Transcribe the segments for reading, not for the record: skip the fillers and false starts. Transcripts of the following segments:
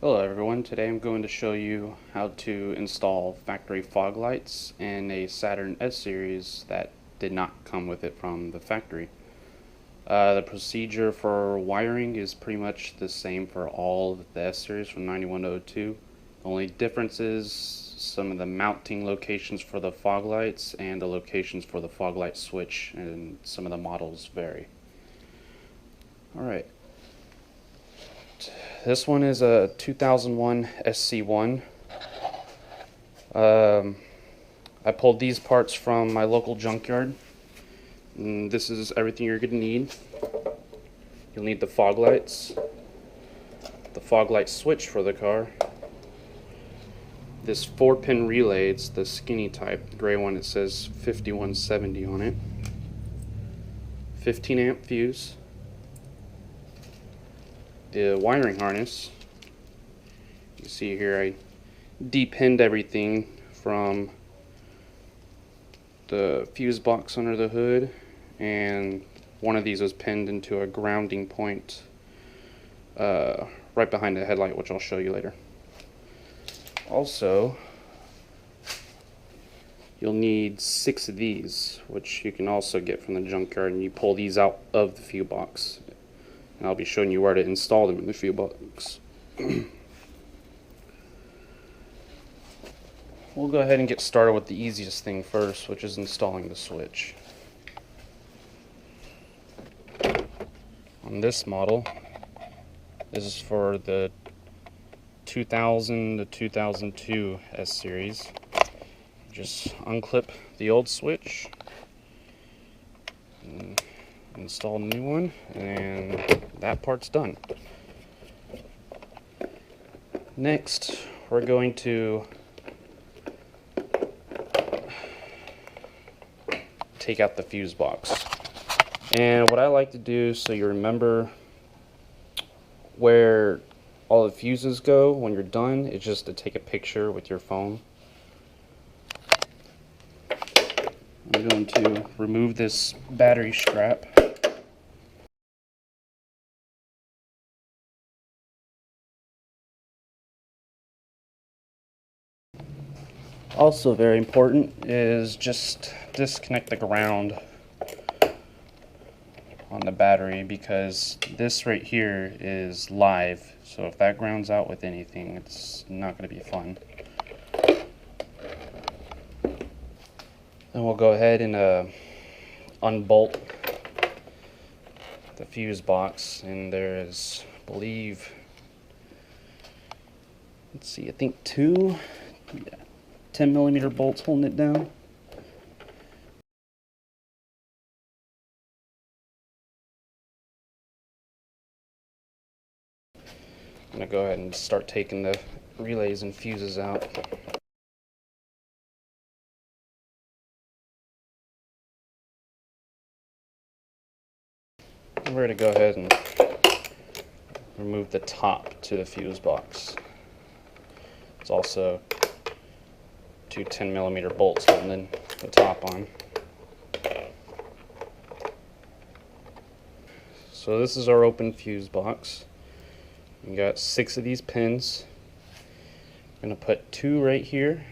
Hello everyone, today I'm going to show you how to install factory fog lights in a Saturn S series that did not come with it from the factory. The procedure for wiring is pretty much the same for all of the S series from 91 to 02. The only difference is some of the mounting locations for the fog lights and the locations for the fog light switch, and some of the models vary. Alright. This one is a 2001 SC1. I pulled these parts from my local junkyard. And this is everything you're going to need. You'll need the fog lights, the fog light switch for the car, this 4-pin relay. It's the skinny type, the gray one. It says 5170 on it, 15 amp fuse, the wiring harness. You see here I depinned everything from the fuse box under the hood, and one of these was pinned into a grounding point right behind the headlight, which I'll show you later. Also, you'll need 6 of these, which you can also get from the junkyard, and you pull these out of the fuse box. And I'll be showing you where to install them in the fuse box. We'll go ahead and get started with the easiest thing first, which is installing the switch. On this model, this is for the 2000 to 2002 S series. Just unclip the old switch and install a new one, and that part's done. Next, we're going to take out the fuse box. And what I like to do, so you remember where all the fuses go when you're done, is just to take a picture with your phone. I'm going to remove this battery strap. Also very important is just disconnect the ground on the battery, because this right here is live, so if that grounds out with anything, it's not going to be fun. Then we'll go ahead and unbolt the fuse box, and there is, I believe, let's see, I think 2 10mm bolts holding it down. I'm going to go ahead and start taking the relays and fuses out. We're going to go ahead and remove the top to the fuse box. It's also 2 10mm bolts holding the top on. So this is our open fuse box. We got 6 of these pins. I'm going to put 2 right here.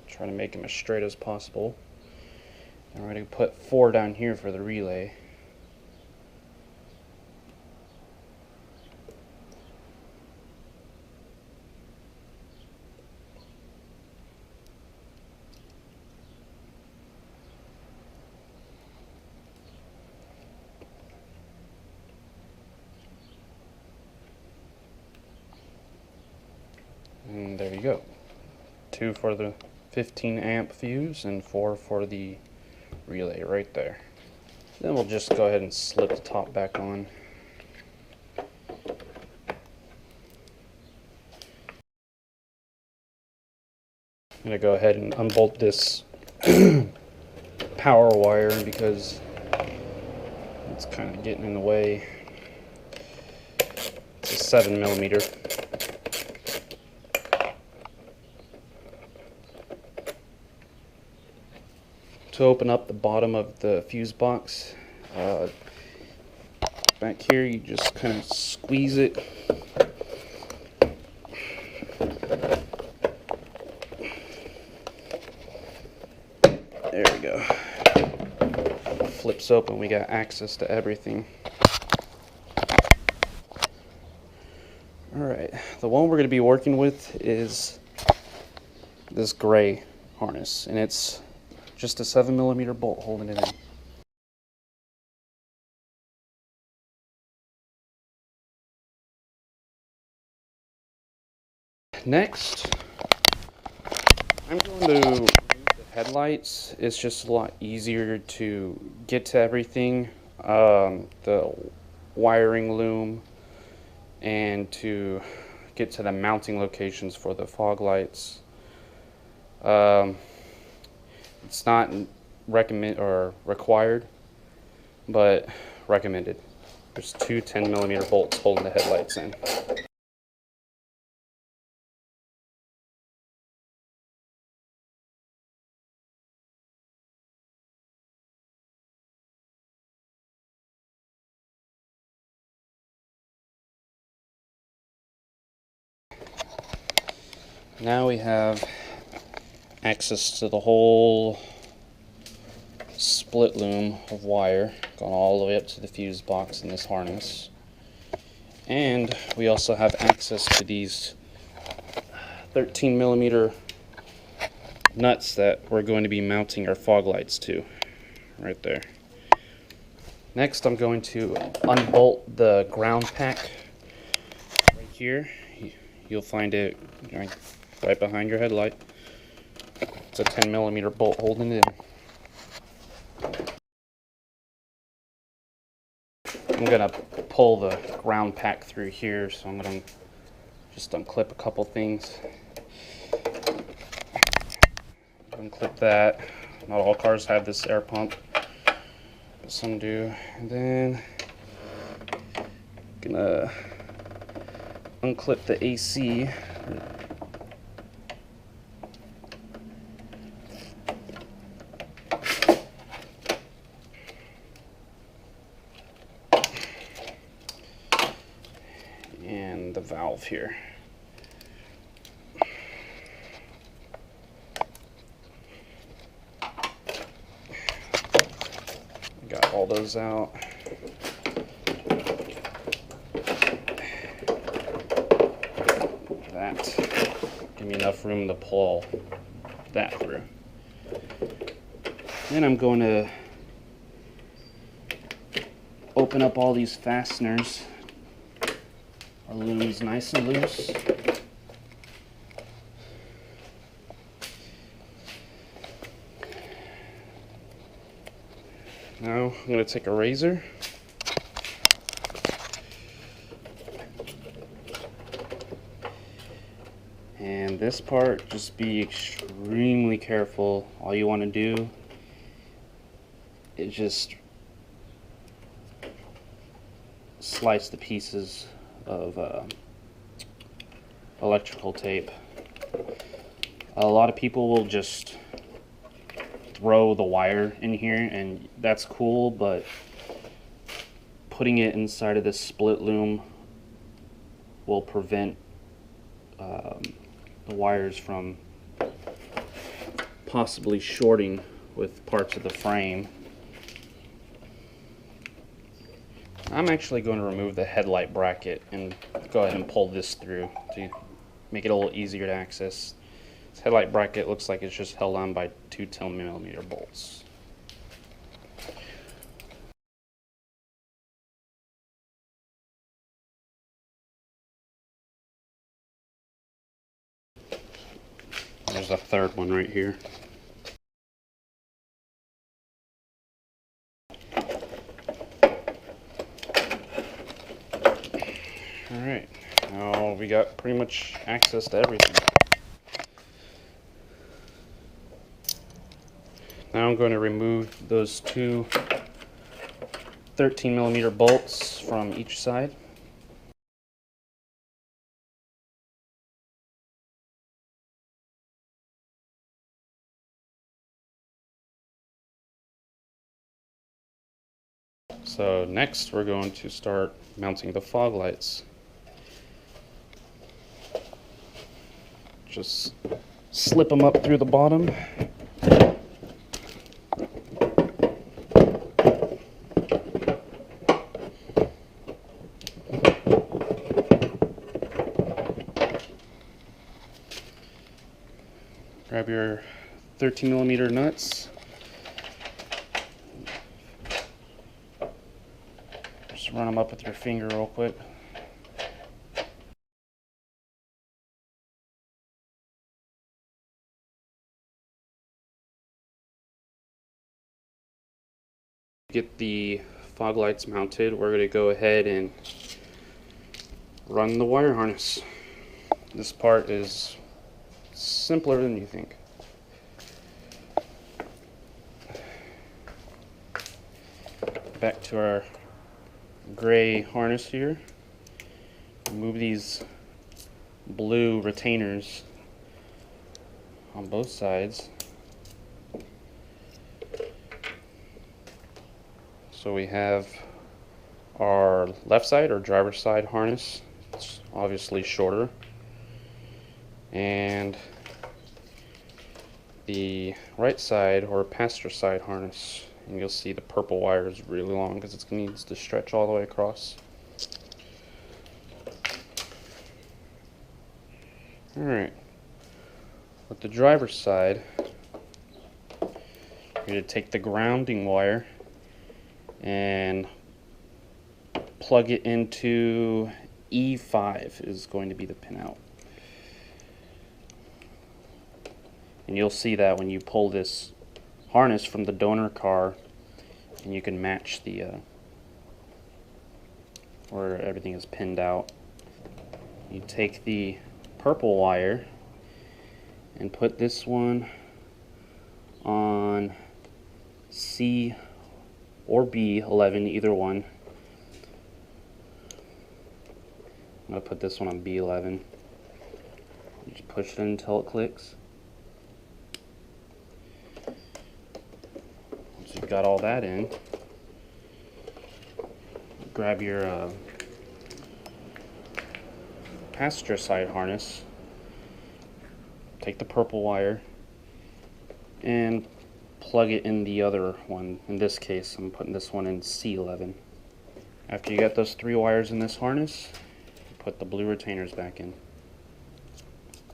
Try to make them as straight as possible. And we're going to put 4 down here for the relay. And there you go. 2 for the 15 amp fuse and 4 for the relay right there. Then we'll just go ahead and slip the top back on. I'm going to go ahead and unbolt this power wire because It's kind of getting in the way. It's a 7 millimeter. To open up the bottom of the fuse box, back here you just kind of squeeze it. There we go. Flips open, we got access to everything. Alright, the one we're going to be working with is this gray harness, and it's just a 7 millimeter bolt holding it in. Next, I'm going to remove the headlights. It's just a lot easier to get to everything, the wiring loom, and to get to the mounting locations for the fog lights. It's not recommend or required, but recommended. There's two 10 millimeter bolts holding the headlights in. Now we have access to the whole split loom of wire going all the way up to the fuse box in this harness, and we also have access to these 13 millimeter nuts that we're going to be mounting our fog lights to right there. Next, I'm going to unbolt the ground pack right here. You'll find it right behind your headlight. It's a 10 millimeter bolt holding it in. I'm gonna pull the ground pack through here, so I'm gonna just unclip a couple things. Unclip that. Not all cars have this air pump, but some do. And then gonna unclip the AC. And the valve here. Got all those out. That give me enough room to pull that through. Then I'm going to open up all these fasteners. Our loom's nice and loose. Now I'm going to take a razor and this part, just be extremely careful. All you want to do is just slice the pieces of electrical tape. A lot of people will just throw the wire in here, and that's cool, but putting it inside of this split loom will prevent the wires from possibly shorting with parts of the frame. I'm actually going to remove the headlight bracket and go ahead and pull this through to make it a little easier to access. This headlight bracket looks like it's just held on by two 10 millimeter bolts. There's a third one right here. Alright, now we got pretty much access to everything. Now I'm going to remove those two 13mm bolts from each side. So next we're going to start mounting the fog lights. Just slip them up through the bottom. Grab your 13mm nuts. Just run them up with your finger real quick. Get the fog lights mounted, we're going to go ahead and run the wire harness. This part is simpler than you think. Back to our gray harness here. Remove these blue retainers on both sides. So we have our left side or driver's side harness. It's obviously shorter. And the right side or passenger side harness. And you'll see the purple wire is really long because it needs to stretch all the way across. Alright. With the driver's side, you're going to take the grounding wire and plug it into E5 is going to be the pin out. And you'll see that when you pull this harness from the donor car, and you can match the where everything is pinned out. You take the purple wire and put this one on C or B11, either one. I'm going to put this one on B11. Just push it until it clicks. Once you've got all that in, grab your passenger side harness, take the purple wire, and plug it in the other one. In this case, I'm putting this one in C11. After you get those 3 wires in this harness, put the blue retainers back in.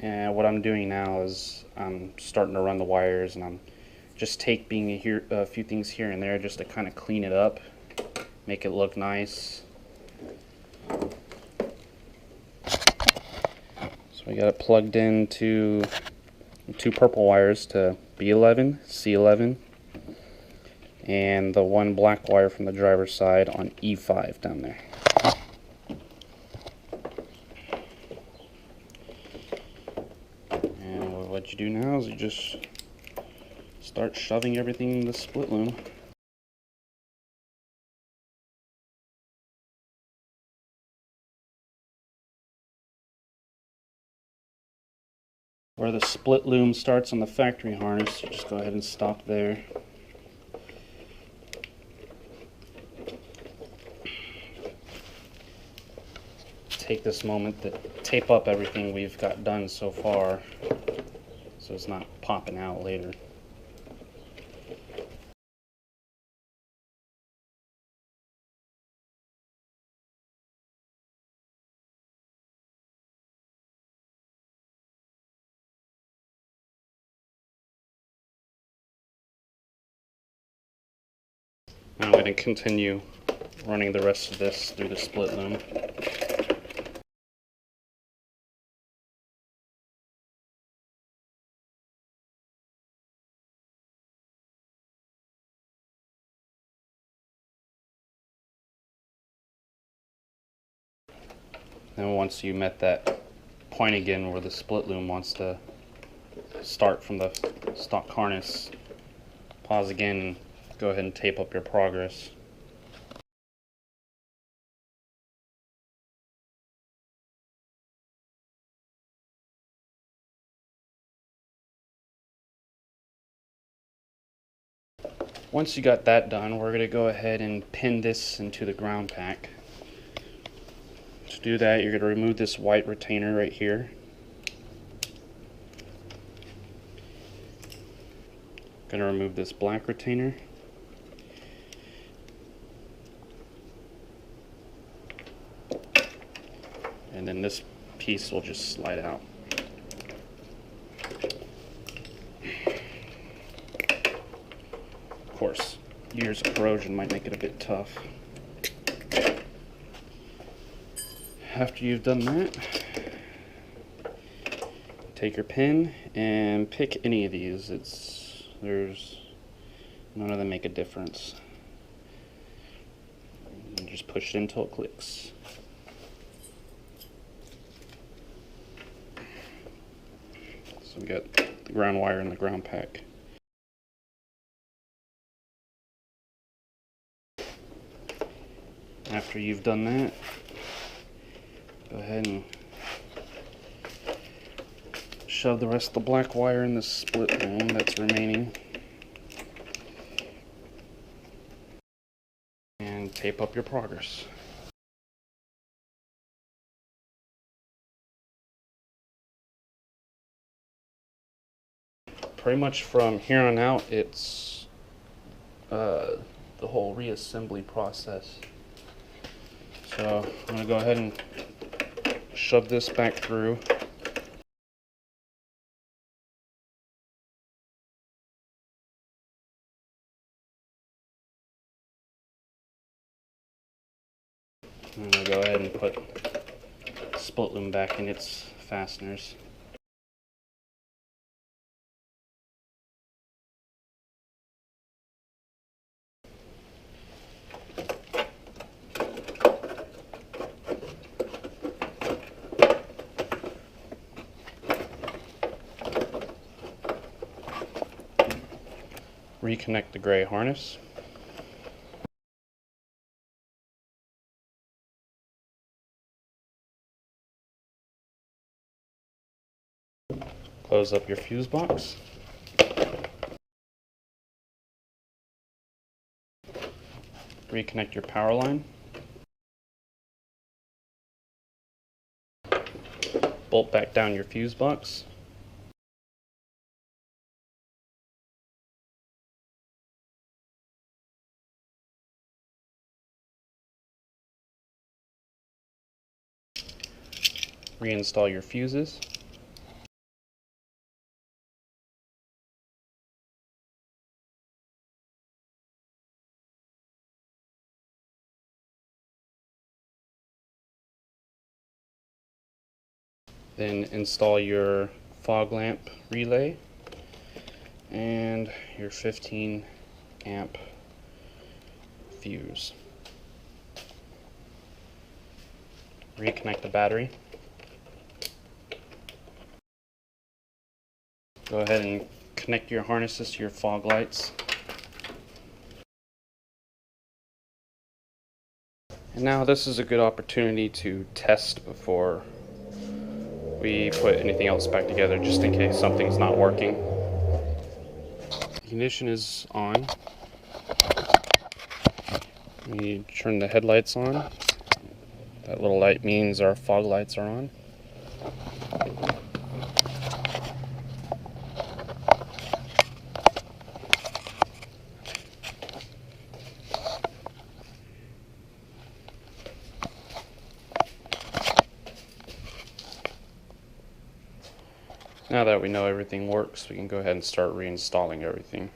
And what I'm doing now is I'm starting to run the wires, and I'm just taking a few things here and there just to kind of clean it up, make it look nice. So we got it plugged into 2 purple wires to B11, C11, and the 1 black wire from the driver's side on E5 down there. And what you do now is you just start shoving everything in the split loom. Where the split loom starts on the factory harness, you just go ahead and stop there. Take this moment to tape up everything we've got done so far, so it's not popping out later. Now I'm going to continue running the rest of this through the split loom. Then once you met that point again where the split loom wants to start from the stock harness, pause again and go ahead and tape up your progress. Once you got that done, we're going to go ahead and pin this into the ground pack. To do that, you're going to remove this white retainer right here. Going to remove this black retainer. And then this piece will just slide out. Of course, years of corrosion might make it a bit tough. After you've done that, take your pin and pick any of these. There's none of them make a difference. And just push it until it clicks. So we got the ground wire and the ground pack. After you've done that, go ahead and shove the rest of the black wire in the split loom that's remaining. And tape up your progress. Pretty much from here on out, it's the whole reassembly process. So I'm going to go ahead and shove this back through. I'm going to go ahead and put the split loom back in its fasteners. Reconnect the gray harness. Close up your fuse box. Reconnect your power line. Bolt back down your fuse box. Reinstall your fuses. Then install your fog lamp relay and your 15 amp fuse. Reconnect the battery. Go ahead and connect your harnesses to your fog lights. And now this is a good opportunity to test before we put anything else back together, just in case something's not working. The ignition is on. We turn the headlights on. That little light means our fog lights are on. Now that we know everything works, we can go ahead and start reinstalling everything.